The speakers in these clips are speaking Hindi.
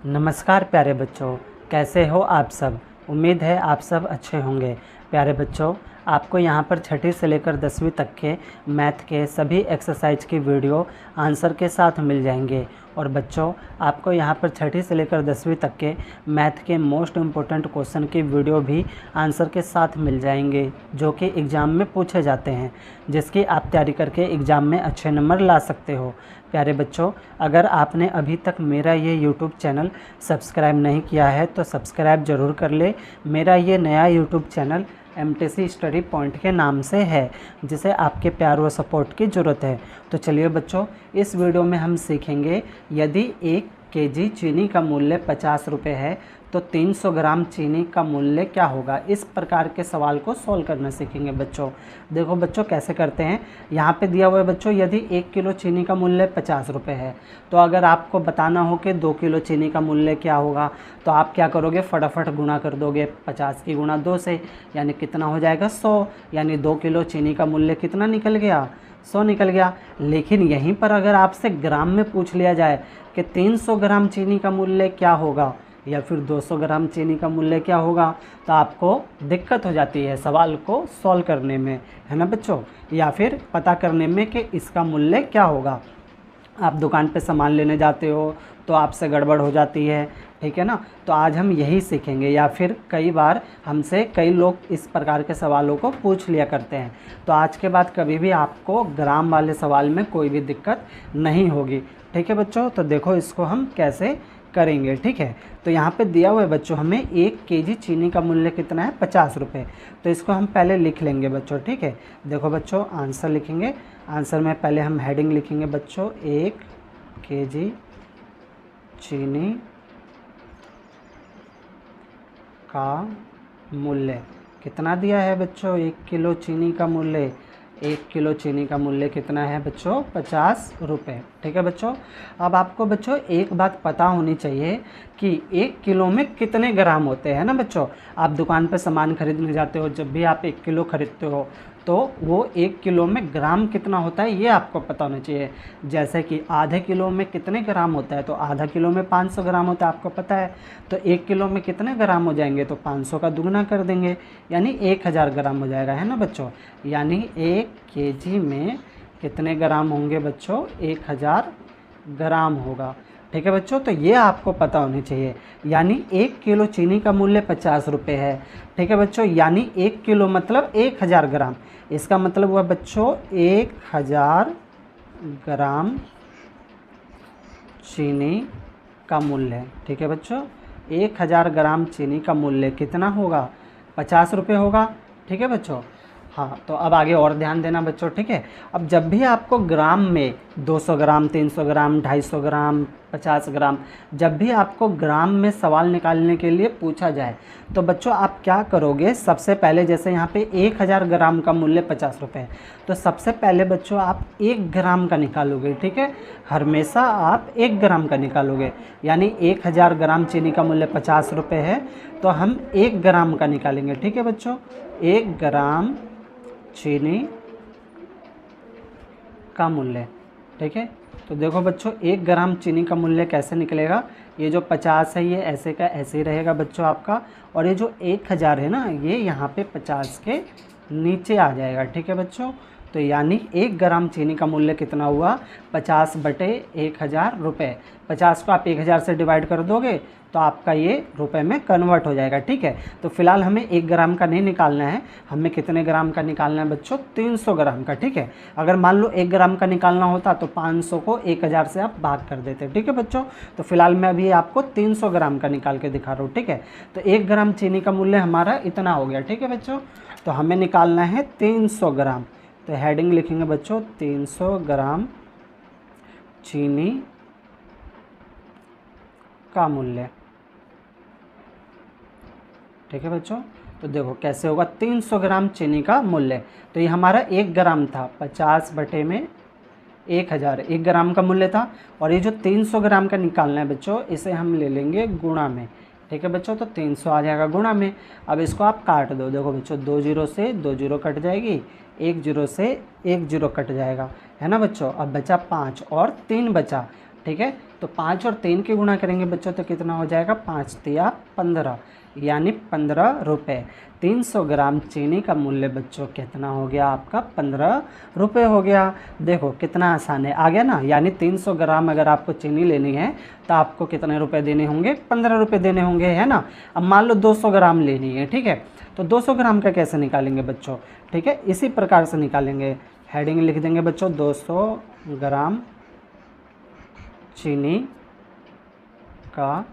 नमस्कार प्यारे बच्चों, कैसे हो आप सब। उम्मीद है आप सब अच्छे होंगे। प्यारे बच्चों, आपको यहाँ पर छठी से लेकर 10वीं तक के मैथ के सभी एक्सरसाइज की वीडियो आंसर के साथ मिल जाएंगे। और बच्चों, आपको यहाँ पर छठी से लेकर 10वीं तक के मैथ के मोस्ट इम्पोर्टेंट क्वेश्चन की वीडियो भी आंसर के साथ मिल जाएंगे, जो कि एग्ज़ाम में पूछे जाते हैं, जिसकी आप तैयारी करके एग्ज़ाम में अच्छे नंबर ला सकते हो। प्यारे बच्चों, अगर आपने अभी तक मेरा ये यूट्यूब चैनल सब्सक्राइब नहीं किया है तो सब्सक्राइब ज़रूर कर ले। मेरा ये नया YouTube channel MTC study point के नाम से है, जिसे आपके प्यार व सपोर्ट की ज़रूरत है। तो चलिए बच्चों, इस वीडियो में हम सीखेंगे, यदि 1 केजी चीनी का मूल्य 50 रुपये है तो 300 ग्राम चीनी का मूल्य क्या होगा। इस प्रकार के सवाल को सॉल्व करना सीखेंगे बच्चों। देखो बच्चों, कैसे करते हैं। यहाँ पे दिया हुआ है बच्चों, यदि 1 किलो चीनी का मूल्य 50 रुपये है, तो अगर आपको बताना हो कि 2 किलो चीनी का मूल्य क्या होगा, तो आप क्या करोगे, फटाफट गुणा कर दोगे 50 की गुणा 2 से, यानी कितना हो जाएगा 100। यानी 2 किलो चीनी का मूल्य कितना निकल गया, 100 निकल गया। लेकिन यहीं पर अगर आपसे ग्राम में पूछ लिया जाए कि 300 ग्राम चीनी का मूल्य क्या होगा या फिर 200 ग्राम चीनी का मूल्य क्या होगा, तो आपको दिक्कत हो जाती है सवाल को सॉल्व करने में, है ना बच्चों, या फिर पता करने में कि इसका मूल्य क्या होगा। आप दुकान पे सामान लेने जाते हो तो आपसे गड़बड़ हो जाती है, ठीक है ना। तो आज हम यही सीखेंगे, या फिर कई बार हमसे कई लोग इस प्रकार के सवालों को पूछ लिया करते हैं। तो आज के बाद कभी भी आपको ग्राम वाले सवाल में कोई भी दिक्कत नहीं होगी, ठीक है बच्चों। तो देखो इसको हम कैसे करेंगे, ठीक है। तो यहाँ पे दिया हुआ है बच्चों, हमें 1 केजी चीनी का मूल्य कितना है, 50 रुपये। तो इसको हम पहले लिख लेंगे बच्चों, ठीक है। देखो बच्चों, आंसर लिखेंगे। आंसर में पहले हम हेडिंग लिखेंगे बच्चों, 1 केजी चीनी का मूल्य कितना दिया है बच्चों, 1 किलो चीनी का मूल्य, 1 किलो चीनी का मूल्य कितना है बच्चों, 50 रुपये, ठीक है बच्चों। अब आपको बच्चों एक बात पता होनी चाहिए कि 1 किलो में कितने ग्राम होते हैं ना बच्चों। आप दुकान पर सामान खरीदने जाते हो, जब भी आप 1 किलो खरीदते हो तो वो 1 किलो में ग्राम कितना होता है ये आपको पता होना चाहिए। जैसे कि आधे किलो में कितने ग्राम होता है, तो आधा किलो में 500 ग्राम होता है, आपको पता है। तो 1 किलो में कितने ग्राम हो जाएंगे, तो 500 का दुगना कर देंगे, यानी 1000 ग्राम हो जाएगा, है ना बच्चों। यानी 1 केजी में कितने ग्राम होंगे बच्चों, 1000 ग्राम होगा, ठीक है बच्चों। तो ये आपको पता होनी चाहिए। यानी 1 किलो चीनी का मूल्य 50 रुपये है, ठीक है बच्चों। यानी 1 किलो मतलब 1000 ग्राम। इसका मतलब हुआ बच्चों 1000 ग्राम चीनी का मूल्य, ठीक है बच्चों। 1000 ग्राम चीनी का मूल्य कितना होगा, 50 रुपये होगा, ठीक है बच्चों। हाँ, तो अब आगे और ध्यान देना बच्चों, ठीक है। अब जब भी आपको ग्राम में 200 ग्राम, 300 ग्राम, 250 ग्राम, 50 ग्राम, जब भी आपको ग्राम में सवाल निकालने के लिए पूछा जाए, तो बच्चों आप क्या करोगे, सबसे पहले जैसे यहाँ पे 1000 ग्राम का मूल्य 50 रुपये, तो सबसे पहले बच्चों आप 1 ग्राम का निकालोगे, ठीक है। हमेशा आप 1 ग्राम का निकालोगे। यानी 1000 ग्राम चीनी का मूल्य 50 रुपये है, तो हम 1 ग्राम का निकालेंगे, ठीक है बच्चों। 1 ग्राम चीनी का मूल्य, ठीक है। तो देखो बच्चों, 1 ग्राम चीनी का मूल्य कैसे निकलेगा, ये जो 50 है ये ऐसे का ऐसे ही रहेगा बच्चों आपका, और ये जो 1000 है ना, ये यहाँ पे 50 के नीचे आ जाएगा, ठीक है बच्चों। तो यानी 1 ग्राम चीनी का मूल्य कितना हुआ, 50/1000 रुपये। 50 को आप 1000 से डिवाइड कर दोगे तो आपका ये रुपए में कन्वर्ट हो जाएगा, ठीक है। तो फिलहाल हमें 1 ग्राम का नहीं निकालना है, हमें कितने ग्राम का निकालना है बच्चों, 300 ग्राम का, ठीक है। अगर मान लो 1 ग्राम का निकालना होता तो 500 को 1000 से आप भाग कर देते, ठीक है बच्चों। तो फिलहाल मैं अभी आपको 300 ग्राम का निकाल के दिखा रहा हूँ, ठीक है। तो 1 ग्राम चीनी का मूल्य हमारा इतना हो गया, ठीक है बच्चों। तो हमें निकालना है 300 ग्राम। तो हेडिंग लिखेंगे बच्चों, 300 ग्राम चीनी का मूल्य, ठीक है बच्चों। तो देखो कैसे होगा, 300 ग्राम चीनी का मूल्य, तो ये हमारा 1 ग्राम था, 50/1000 1 ग्राम का मूल्य था। और ये जो 300 ग्राम का निकालना है बच्चों, इसे हम ले लेंगे गुणा में, ठीक है बच्चों। तो 300 आ जाएगा गुणा में। अब इसको आप काट दो, देखो बच्चों, 2 जीरो से 2 जीरो कट जाएगी, 1 जीरो से 1 जीरो कट जाएगा, है ना बच्चों। अब बचा 5 और 3 बचा, ठीक है। तो तो 5 और 3 की गुणा करेंगे बच्चों तो कितना हो जाएगा, 5 तिया 15, यानी 15 रुपये। 300 ग्राम चीनी का मूल्य बच्चों कितना हो गया आपका, 15 रुपये हो गया। देखो कितना आसान है, आ गया ना। यानी 300 ग्राम अगर आपको चीनी लेनी है तो आपको कितने रुपए देने होंगे, 15 रुपये देने होंगे, है ना। अब मान लो 200 ग्राम लेनी है, ठीक है, तो 200 ग्राम का कैसे निकालेंगे बच्चों, ठीक है, इसी प्रकार से निकालेंगे। हेडिंग लिख देंगे बच्चों 200 ग्राम चीनी का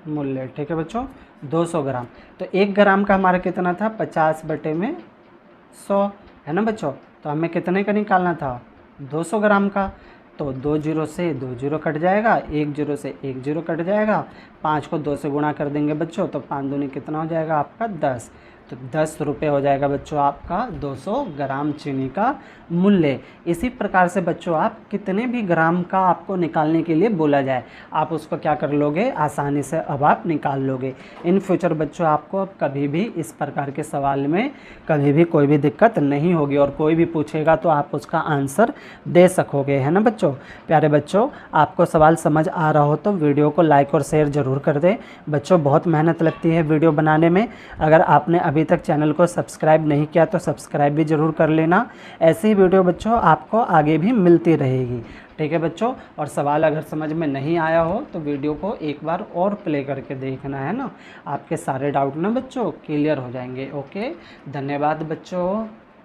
मूल्य, ठीक है बच्चों, 200 ग्राम। तो 1 ग्राम का हमारा कितना था, 50/100, है ना बच्चों। तो हमें कितने का निकालना था, 200 ग्राम का। तो 2 जीरो से 2 जीरो कट जाएगा, 1 जीरो से 1 जीरो कट जाएगा, 5 को 2 से गुणा कर देंगे बच्चों तो 5 दूनी कितना हो जाएगा आपका 10। तो 10 रुपये हो जाएगा बच्चों आपका 200 ग्राम चीनी का मूल्य। इसी प्रकार से बच्चों आप कितने भी ग्राम का आपको निकालने के लिए बोला जाए, आप उसको क्या कर लोगे, आसानी से अब आप निकाल लोगे। इन फ्यूचर बच्चों आपको अब कभी भी इस प्रकार के सवाल में कभी भी कोई भी दिक्कत नहीं होगी, और कोई भी पूछेगा तो आप उसका आंसर दे सकोगे, है ना बच्चों। प्यारे बच्चों, आपको सवाल समझ आ रहा हो तो वीडियो को लाइक और शेयर ज़रूर कर दें। बच्चों बहुत मेहनत लगती है वीडियो बनाने में। अगर आपने अभी तक चैनल को सब्सक्राइब नहीं किया तो सब्सक्राइब भी ज़रूर कर लेना। ऐसी ही वीडियो बच्चों आपको आगे भी मिलती रहेगी, ठीक है बच्चों। और सवाल अगर समझ में नहीं आया हो तो वीडियो को एक बार और प्ले करके देखना, है ना। आपके सारे डाउट ना बच्चों क्लियर हो जाएंगे। ओके, धन्यवाद बच्चों।